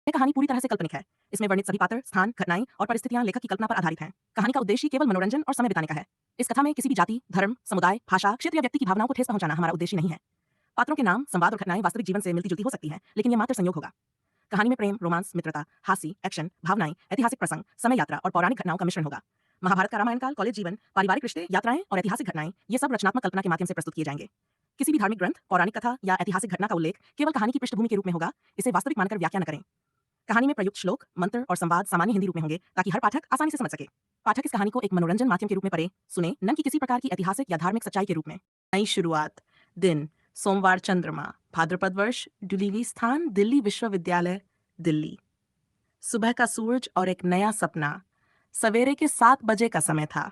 यह कहानी पूरी तरह से काल्पनिक है। इसमें वर्णित सभी पात्र, स्थान, घटनाएं और परिस्थितियां लेखक की कल्पना पर आधारित हैं। कहानी का उद्देश्य केवल मनोरंजन और समय बिताने का है। इस कथा में किसी भी जाति, धर्म, समुदाय, भाषा, क्षेत्र या व्यक्ति की भावनाओं को ठेस पहुंचाना हमारा उद्देश्य नहीं है। पात्रों के नाम, संवाद और घटनाएं वास्तविक जीवन से मिलती-जुलती हो सकती हैं, लेकिन यह मात्र संयोग होगा। कहानी में प्रेम, रोमांस, मित्रता, हास्य, एक्शन, भावनाएं, ऐतिहासिक प्रसंग, समय यात्रा और पौराणिक घटनाओं का मिश्रण होगा। महाभारत का रामायण काल, कॉलेज जीवन, पारिवारिक रिश्ते, यात्राएं और ऐतिहासिक घटनाएं, ये सब रचनात्मक कल्पना के माध्यम से प्रस्तुत किए जाएंगे। किसी भी धार्मिक ग्रंथ, पौराणिक कथा या ऐतिहासिक घटना का उल्लेख केवल कहानी की पृष्ठभूमि के रूप में होगा। इसे वास्तविक मानकर व्याख्या न करें। कहानी में प्रयुक्त श्लोक, मंत्र और संवाद सामान्य हिंदी रूप में होंगे ताकि हर पाठक आसानी से समझ सके। पाठक इस कहानी को एक मनोरंजन माध्यम के रूप में पढ़े, सुने, न कि किसी प्रकार की ऐतिहासिक या धार्मिक सच्चाई के रूप में। नई शुरुआत। दिन सोमवार, चंद्रमा, भाद्रपद वर्ष, डुलीवी स्थान, दिल्ली विश्वविद्यालय, दिल्ली। सुबह का सूरज और एक नया सपना। सवेरे के 7 बजे का समय था।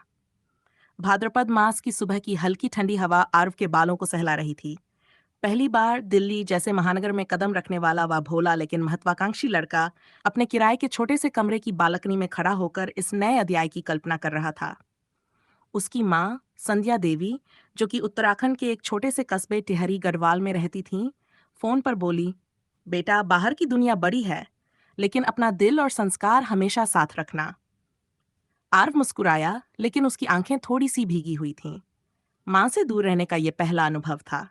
भाद्रपद मास की सुबह की हल्की ठंडी हवा आरव के बालों को सहला रही थी। पहली बार दिल्ली जैसे महानगर में कदम रखने वाला वह भोला लेकिन महत्वाकांक्षी लड़का अपने किराए के छोटे से कमरे की बालकनी में खड़ा होकर इस नए अध्याय की कल्पना कर रहा था। उसकी माँ संध्या देवी, जो कि उत्तराखंड के एक छोटे से कस्बे टिहरी गढ़वाल में रहती थीं, फोन पर बोली, बेटा, बाहर की दुनिया बड़ी है, लेकिन अपना दिल और संस्कार हमेशा साथ रखना। आरव मुस्कुराया, लेकिन उसकी आंखें थोड़ी सी भीगी हुई थीं। माँ से दूर रहने का यह पहला अनुभव था।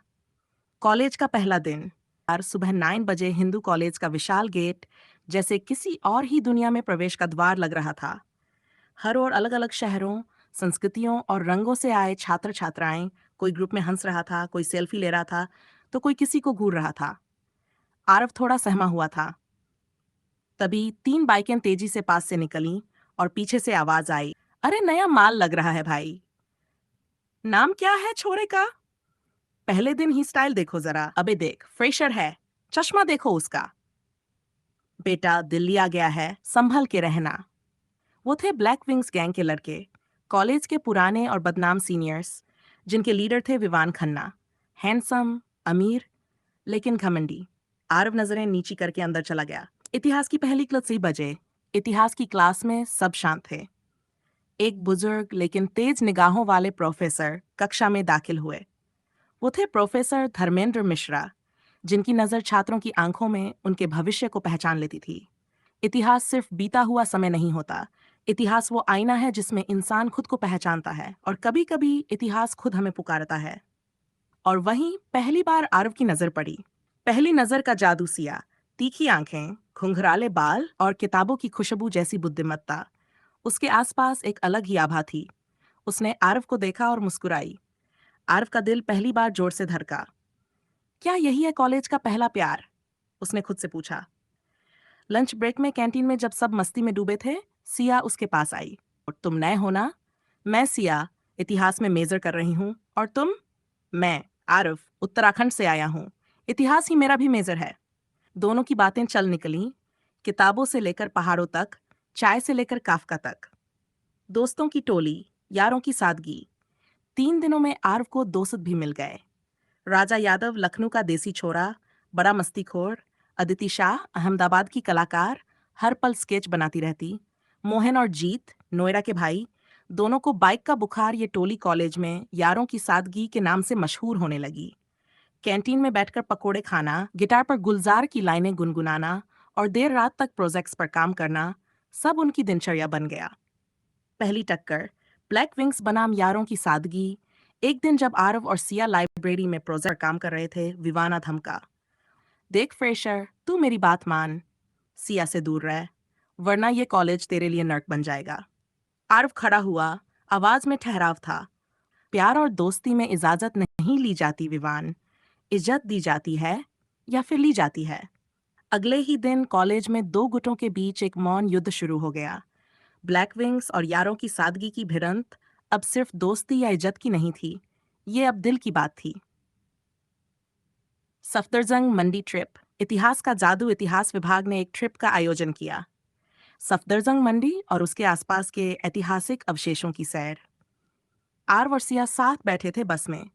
कॉलेज का पहला दिन। सुबह 9 बजे हिंदू कॉलेज का विशाल गेट जैसे किसी और ही दुनिया में प्रवेश का द्वार लग रहा था। हर ओर अलग अलग शहरों, संस्कृतियों और रंगों से आए छात्र छात्राएं, कोई ग्रुप में हंस रहा था, कोई सेल्फी ले रहा था, तो कोई किसी को घूर रहा था। आरव थोड़ा सहमा हुआ था। तभी 3 बाइकें तेजी से पास से निकलीं और पीछे से आवाज आई, अरे नया माल लग रहा है भाई। नाम क्या है छोरे का? पहले दिन ही स्टाइल देखो जरा। अबे देख, फ्रेशर है, चश्मा देखो उसका। बेटा, दिल्ली आ गया है, संभल के रहना। वो थे ब्लैक विंग्स गैंग के लड़के, कॉलेज के पुराने और बदनाम सीनियर्स, जिनके लीडर थे विवान खन्ना। हैंडसम, अमीर, लेकिन घमंडी। आरव नजरें नीची करके अंदर चला गया। इतिहास की पहली क्लास 3 बजे। इतिहास की क्लास में सब शांत थे। एक बुजुर्ग लेकिन तेज निगाहों वाले प्रोफेसर कक्षा में दाखिल हुए। वो थे प्रोफेसर धर्मेंद्र मिश्रा, जिनकी नज़र छात्रों की आंखों में उनके भविष्य को पहचान लेती थी। इतिहास सिर्फ बीता हुआ समय नहीं होता। इतिहास वो आईना है जिसमें इंसान खुद को पहचानता है, और कभी-कभी इतिहास खुद हमें पुकारता है। और वहीं पहली बार आरव की नज़र पड़ी। पहली नज़र का जादू सिया, तीखी आंखें, घुंघराले बाल और किताबों की खुशबू जैसी बुद्धिमत्ता। उसके आसपास एक अलग ही आभा थी। उसने आरव को देखा और मुस्कुराई। आरव का दिल पहली बार जोर से धड़का। क्या यही है कॉलेज का पहला प्यार? उसने खुद से पूछा। लंच ब्रेक में कैंटीन में जब सब मस्ती में डूबे थे, सिया उसके पास आई। और तुम नए हो ना? मैं सिया, इतिहास में मेजर कर रही हूँ। और तुम? मैं आरव, उत्तराखंड से आया हूँ। इतिहास ही मेरा भी मेजर है। दोनों की बातें चल निकलीं, किताबों से लेकर पहाड़ों तक, चाय से लेकर काफका तक। दोस्तों की टोली, यारों की सादगी। 3 दिनों में आरव को दोस्त भी मिल गए। राजा यादव, लखनऊ का देसी छोरा, बड़ा मस्तीखोर। अदिति शाह, अहमदाबाद की कलाकार, हर पल स्केच बनाती रहती। मोहन और जीत, नोएडा के भाई, दोनों को बाइक का बुखार ये टोली कॉलेज में यारों की सादगी के नाम से मशहूर होने लगी। कैंटीन में बैठकर पकोड़े खाना, गिटार पर गुलजार की लाइनें गुनगुनाना और देर रात तक प्रोजेक्ट्स पर काम करना, सब उनकी दिनचर्या बन गया। पहली टक्कर, ब्लैक विंग्स बनाम यारों की सादगी। एक दिन जब आरव और सिया लाइब्रेरी में प्रोजेक्ट काम कर रहे थे, विवाना धमका, देख फ्रेशर, तू मेरी बात मान, सिया से दूर रह, वरना ये कॉलेज तेरे लिए नर्क बन जाएगा। आरव खड़ा हुआ, आवाज में ठहराव था। प्यार और दोस्ती में इजाजत नहीं ली जाती विवान, इज्जत दी जाती है, या फिर ली जाती है। अगले ही दिन कॉलेज में 2 गुटों के बीच एक मौन युद्ध शुरू हो गया। ब्लैक विंग्स और यारों की सादगी की भिड़ंत अब सिर्फ दोस्ती या इज्जत की नहीं थी, ये अब दिल की बात थी। सफदरजंग मंडी ट्रिप। इतिहास का जादू इतिहास विभाग ने एक ट्रिप का आयोजन किया। सफदरजंग मंडी और उसके आसपास के ऐतिहासिक अवशेषों की सैर। आरव और सिया साथ बैठे थे बस में।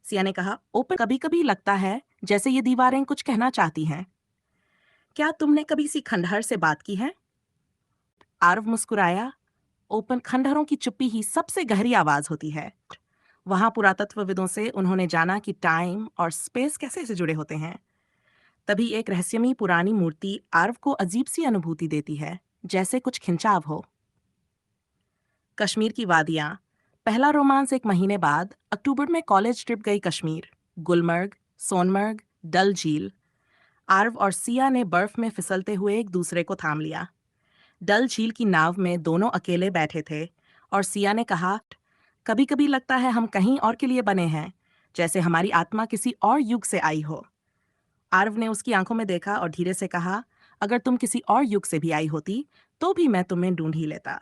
सिया ने कहा, ओपन, कभी कभी लगता है जैसे ये दीवारें कुछ कहना चाहती हैं। क्या तुमने कभी सी खंडहर से बात की है? आरव मुस्कुराया। ओपन, खंडहरों की चुप्पी ही सबसे गहरी आवाज होती है। वहां पुरातत्वविदों से उन्होंने जाना कि टाइम और स्पेस कैसे से जुड़े होते हैं। तभी एक रहस्यमयी पुरानी मूर्ति आर्व को अजीब सी अनुभूति देती है, जैसे कुछ खिंचाव हो। कश्मीर की वादियां। पहला रोमांस एक महीने बाद अक्टूबर में कॉलेज ट्रिप गई कश्मीर। गुलमर्ग, सोनमर्ग, डल झील। आर्व और सिया ने बर्फ में फिसलते हुए एक दूसरे को थाम लिया। डल झील की नाव में दोनों अकेले बैठे थे और सिया ने कहा, कभी कभी लगता है हम कहीं और के लिए बने हैं, जैसे हमारी आत्मा किसी और युग से आई हो। आर्व ने उसकी आंखों में देखा और धीरे से कहा, अगर तुम किसी और युग से भी आई होती तो भी मैं तुम्हें ढूंढ ही लेता।